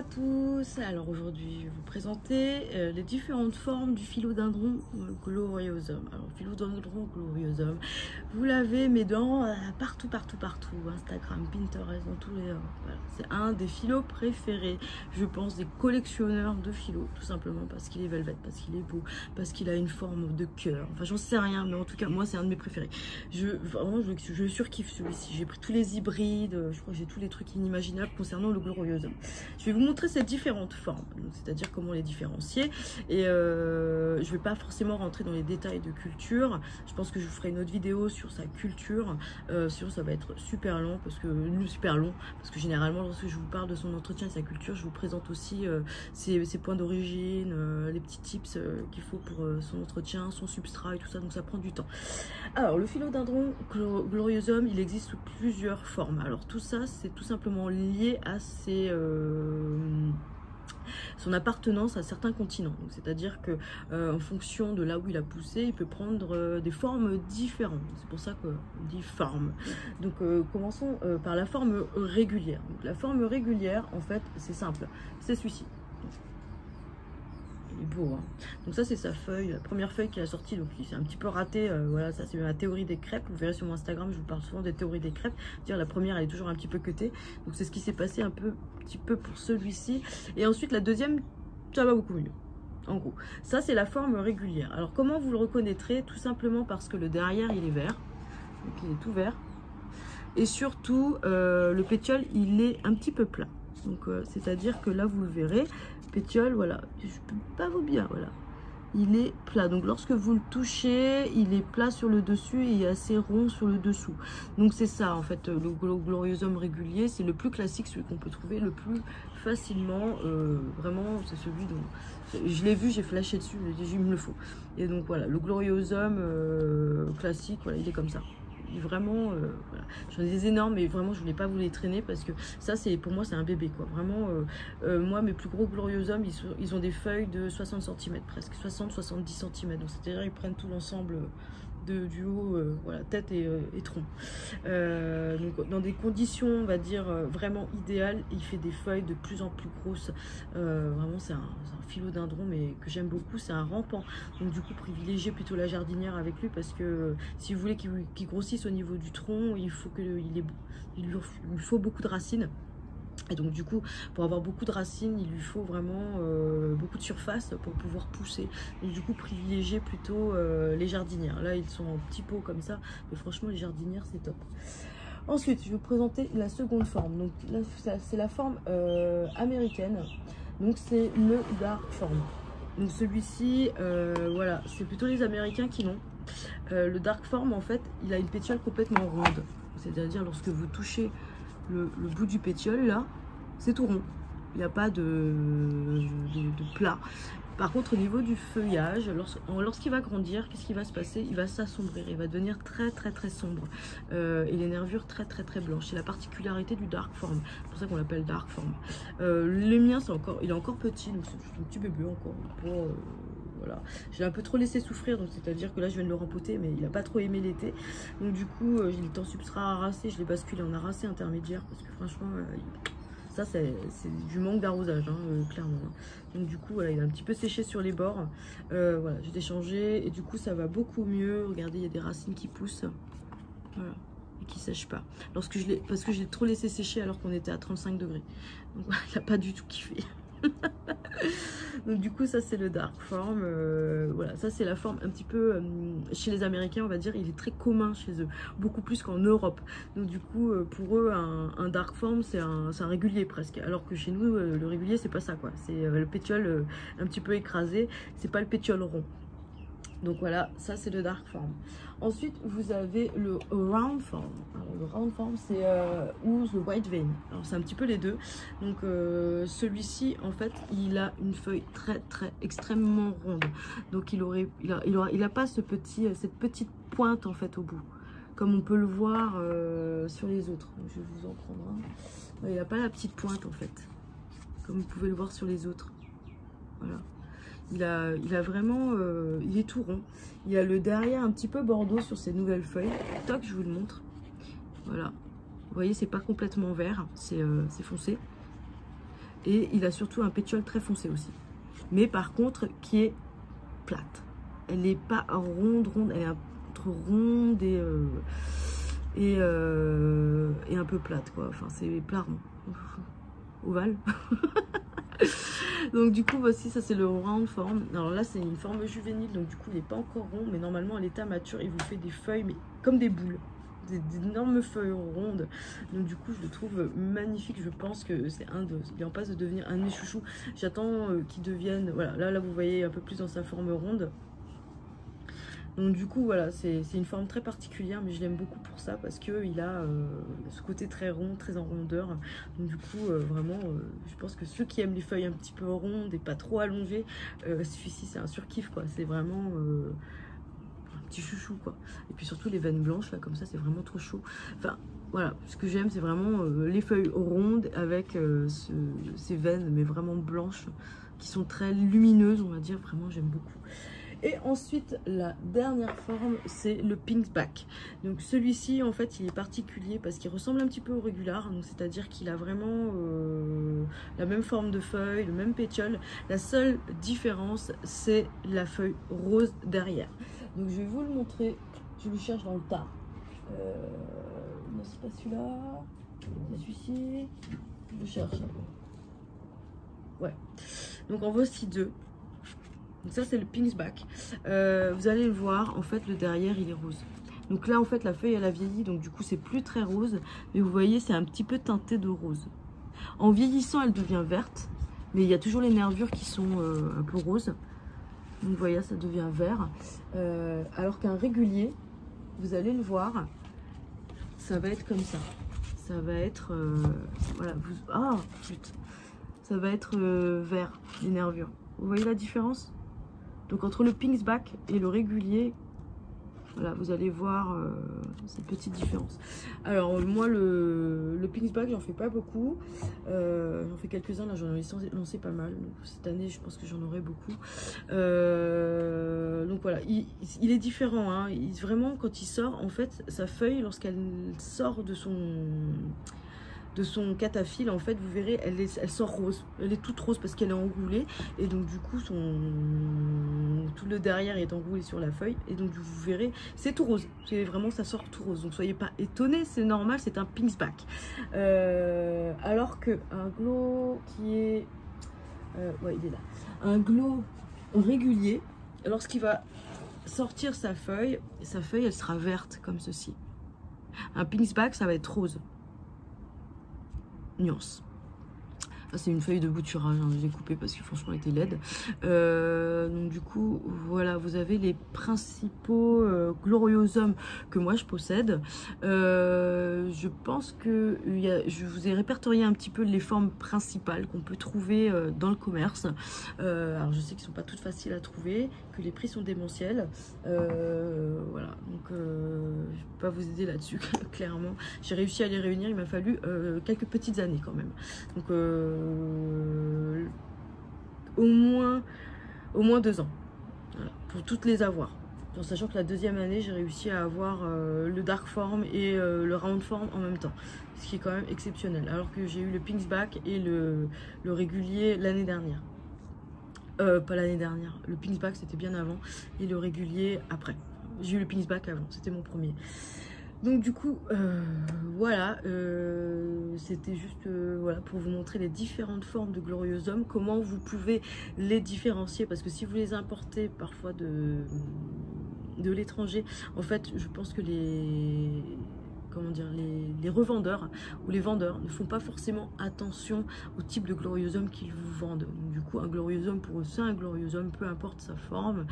à tous. Alors aujourd'hui je vais vous présenter les différentes formes du philodendron gloriosum. Alors philodendron gloriosum, vous l'avez mais dans partout, Instagram, Pinterest, dans tous les voilà. C'est un des philos préférés, je pense, des collectionneurs de philos, tout simplement parce qu'il est velvet, parce qu'il est beau, parce qu'il a une forme de cœur. Enfin j'en sais rien, mais en tout cas moi c'est un de mes préférés. Je surkiffe celui-ci. J'ai pris tous les hybrides, je crois que j'ai tous les trucs inimaginables concernant le gloriosum. Je vais vous montrer ces différentes formes, c'est-à-dire comment les différencier. Et je vais pas forcément rentrer dans les détails de culture. Je pense que je vous ferai une autre vidéo sur sa culture. Sinon ça va être super long parce que généralement lorsque je vous parle de son entretien et sa culture, je vous présente aussi ses points d'origine, les petits tips qu'il faut pour son entretien, son substrat et tout ça. Donc ça prend du temps. Alors le philodendron gloriosum, il existe sous plusieurs formes. Alors tout ça c'est tout simplement lié à son appartenance à certains continents. C'est-à-dire que en fonction de là où il a poussé, il peut prendre des formes différentes. C'est pour ça qu'on dit forme. Donc commençons par la forme régulière. Donc, la forme régulière, en fait, c'est simple. C'est celui-ci. Il est beau, hein. Donc ça c'est sa feuille, la première feuille qu'il a sortie, donc c'est un petit peu raté, voilà, ça c'est ma théorie des crêpes. Vous verrez sur mon Instagram, je vous parle souvent des théories des crêpes. Dire la première elle est toujours un petit peu cutée, donc c'est ce qui s'est passé un petit peu pour celui-ci. Et ensuite la deuxième, ça va beaucoup mieux. En gros, ça c'est la forme régulière. Alors comment vous le reconnaîtrez? Tout simplement parce que le derrière il est vert, donc il est tout vert, et surtout le pétiole il est un petit peu plat. Donc c'est à dire que là vous le verrez, pétiole, voilà, je peux pas vous bien, voilà, il est plat. Donc lorsque vous le touchez, il est plat sur le dessus et il est assez rond sur le dessous. Donc c'est ça en fait, le gloriosum régulier, c'est le plus classique, celui qu'on peut trouver le plus facilement. Vraiment c'est celui dont je l'ai vu, j'ai flashé dessus, il me le faut. Et donc voilà, le gloriosum classique, voilà, il est comme ça. Vraiment voilà. J'en ai des énormes, mais vraiment je voulais pas vous les traîner parce que ça c'est pour moi c'est un bébé quoi. Vraiment moi mes plus gros gloriosum ils ont des feuilles de 60 cm presque, 60-70 cm, donc c'est à dire ils prennent tout l'ensemble du haut, voilà, tête et tronc. Donc dans des conditions on va dire vraiment idéales, il fait des feuilles de plus en plus grosses. Vraiment c'est un philodendron mais que j'aime beaucoup, c'est un rampant. Donc du coup privilégiez plutôt la jardinière avec lui parce que si vous voulez qu'il grossisse au niveau du tronc, il lui faut beaucoup de racines. Et donc du coup, pour avoir beaucoup de racines, il lui faut vraiment beaucoup de surface pour pouvoir pousser. Donc du coup, privilégiez plutôt les jardinières. Là, ils sont en petits pots comme ça, mais franchement, les jardinières, c'est top. Ensuite, je vais vous présenter la seconde forme. Donc là, c'est la forme américaine. Donc c'est le dark form. Donc celui-ci, voilà, c'est plutôt les Américains qui l'ont. Le dark form, en fait, il a une pétiole complètement ronde. C'est-à-dire, lorsque vous touchez le bout du pétiole, là, c'est tout rond. Il n'y a pas de plat. Par contre, au niveau du feuillage, lorsqu'il va grandir, qu'est-ce qui va se passer? Il va s'assombrir, il va devenir très sombre. Et les nervures très blanches. C'est la particularité du dark form. C'est pour ça qu'on l'appelle dark form. Le mien, il est encore petit, donc c'est un petit bébé encore. Voilà. J'ai un peu trop laissé souffrir, donc c'est-à-dire que là je viens de le rempoter, mais il n'a pas trop aimé l'été. Donc du coup, il est en substrat arrasé, je l'ai basculé en arrasé intermédiaire parce que franchement, ça c'est du manque d'arrosage, hein, clairement. Donc du coup, voilà, il est un petit peu séché sur les bords. Voilà, j'ai déchangé et du coup ça va beaucoup mieux. Regardez, il y a des racines qui poussent. Voilà. Et qui ne sèchent pas. Parce que je l'ai trop laissé sécher alors qu'on était à 35 degrés. Donc voilà, il n'a pas du tout kiffé. Donc du coup ça c'est le dark form, voilà, ça c'est la forme un petit peu chez les Américains on va dire, il est très commun chez eux, beaucoup plus qu'en Europe. Donc du coup pour eux un dark form c'est un régulier presque, alors que chez nous le régulier c'est pas ça quoi, c'est le pétiole un petit peu écrasé, c'est pas le pétiole rond. Donc voilà, ça c'est le dark form. Ensuite, vous avez le round form. Alors, le round form, c'est ou le white vein. Alors c'est un petit peu les deux. Donc celui-ci, en fait, il a une feuille extrêmement ronde. Donc il a pas cette petite pointe en fait au bout, comme on peut le voir sur les autres. Donc, je vais vous en prendre un. Il n'a pas la petite pointe en fait, comme vous pouvez le voir sur les autres. Voilà. Il a vraiment, il est tout rond. Il a le derrière un petit peu bordeaux sur ses nouvelles feuilles. Toc, je vous le montre. Voilà. Vous voyez, c'est pas complètement vert, c'est foncé. Et il a surtout un pétiole très foncé aussi. Mais par contre, qui est plate. Elle n'est pas ronde, elle est entre ronde et un peu plate, quoi. Enfin, c'est plat rond. Ovale. Donc du coup, voici, ça c'est le round form. Alors là, c'est une forme juvénile, donc du coup, il n'est pas encore rond. Mais normalement, à l'état mature, il vous fait des feuilles, mais comme des boules. D'énormes feuilles rondes. Donc du coup, je le trouve magnifique. Je pense que c'est il est en passe de devenir un de mes chouchous. J'attends qu'il devienne, voilà, là vous voyez un peu plus dans sa forme ronde. Donc du coup, voilà, c'est une forme très particulière, mais je l'aime beaucoup pour ça, parce qu'il a ce côté très rond, très en rondeur. Donc du coup, vraiment, je pense que ceux qui aiment les feuilles un petit peu rondes et pas trop allongées, celui-ci c'est un surkiff, quoi. C'est vraiment petit chouchou, quoi. Et puis surtout les veines blanches là comme ça, c'est vraiment trop chaud. Enfin voilà, ce que j'aime c'est vraiment les feuilles rondes avec ces veines mais vraiment blanches qui sont très lumineuses, on va dire. Vraiment j'aime beaucoup. Et ensuite la dernière forme c'est le Pinksback. Donc celui-ci en fait il est particulier parce qu'il ressemble un petit peu au régular, donc c'est à dire qu'il a vraiment la même forme de feuille, le même pétiole. La seule différence c'est la feuille rose derrière. Donc je vais vous le montrer, je le cherche dans le tas. Non, c'est pas celui-là, c'est celui-ci, je le cherche. Ouais, donc en voici deux. Donc ça c'est le Pinksback. Vous allez le voir, en fait le derrière il est rose. Donc là en fait la feuille elle a vieilli, donc du coup c'est plus très rose. Mais vous voyez c'est un petit peu teinté de rose. En vieillissant elle devient verte, mais il y a toujours les nervures qui sont un peu roses. Donc vous voyez, ça devient vert. Alors qu'un régulier, vous allez le voir, ça va être comme ça. Ça va être... voilà, ah, putain. Ça va être vert, les nervures. Vous voyez la différence? Donc entre le Pinksback et le régulier, voilà, vous allez voir cette petite différence. Alors moi le Pinksback j'en fais pas beaucoup, j'en fais quelques-uns, là j'en ai lancé pas mal. Donc, cette année je pense que j'en aurai beaucoup. Donc voilà, il est différent, hein. Vraiment quand il sort, en fait sa feuille lorsqu'elle sort de son cataphylle, en fait vous verrez elle sort rose, elle est toute rose parce qu'elle est enroulée, et donc du coup tout le derrière est enroulé sur la feuille, et donc vous verrez c'est tout rose, c'est vraiment ça sort tout rose, donc soyez pas étonnés, c'est normal, c'est un Pinksback. Alors que un glow qui est ouais il est là, un glow régulier, lorsqu'il va sortir sa feuille elle sera verte comme ceci. Un Pinksback ça va être rose. Nuance. C'est une feuille de bouturage, hein, j'ai coupé parce que franchement elle était laide. Donc du coup voilà, vous avez les principaux gloriosums que moi je possède. Je pense que je vous ai répertorié un petit peu les formes principales qu'on peut trouver dans le commerce. Alors je sais qu'ils sont pas toutes faciles à trouver, que les prix sont démentiels. Voilà, donc je peux pas vous aider là-dessus clairement. J'ai réussi à les réunir, il m'a fallu quelques petites années quand même. Donc au moins 2 ans, voilà, pour toutes les avoir. En sachant que la deuxième année, j'ai réussi à avoir le dark form et le round form en même temps. Ce qui est quand même exceptionnel. Alors que j'ai eu le Pinksback et le régulier l'année dernière. Pas l'année dernière. Le Pinksback, c'était bien avant. Et le régulier, après. J'ai eu le Pinksback avant. C'était mon premier. Donc du coup, voilà, c'était juste voilà, pour vous montrer les différentes formes de gloriosum, comment vous pouvez les différencier, parce que si vous les importez parfois de l'étranger, en fait, je pense que les revendeurs ou les vendeurs ne font pas forcément attention au type de gloriosum qu'ils vous vendent. Donc, du coup, un gloriosum pour eux, c'est un gloriosum, peu importe sa forme.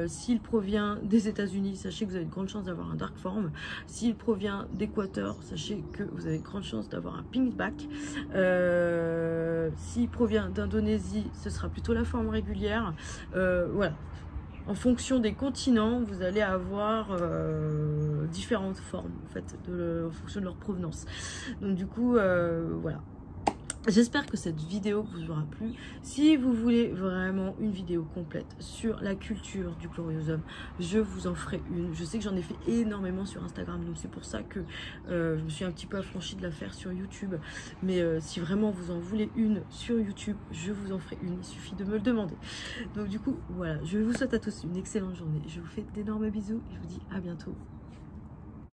S'il provient des États-Unis, sachez que vous avez de grandes chances d'avoir un dark form. S'il provient d'Équateur, sachez que vous avez de grandes chances d'avoir un Pinksback. S'il provient d'Indonésie, ce sera plutôt la forme régulière. Voilà. En fonction des continents, vous allez avoir différentes formes en fait, en fonction de leur provenance. Donc du coup, voilà. J'espère que cette vidéo vous aura plu. Si vous voulez vraiment une vidéo complète sur la culture du Gloriosum, je vous en ferai une. Je sais que j'en ai fait énormément sur Instagram, donc c'est pour ça que je me suis un petit peu affranchie de la faire sur YouTube. Mais si vraiment vous en voulez une sur YouTube, je vous en ferai une. Il suffit de me le demander. Donc du coup, voilà, je vous souhaite à tous une excellente journée. Je vous fais d'énormes bisous et je vous dis à bientôt.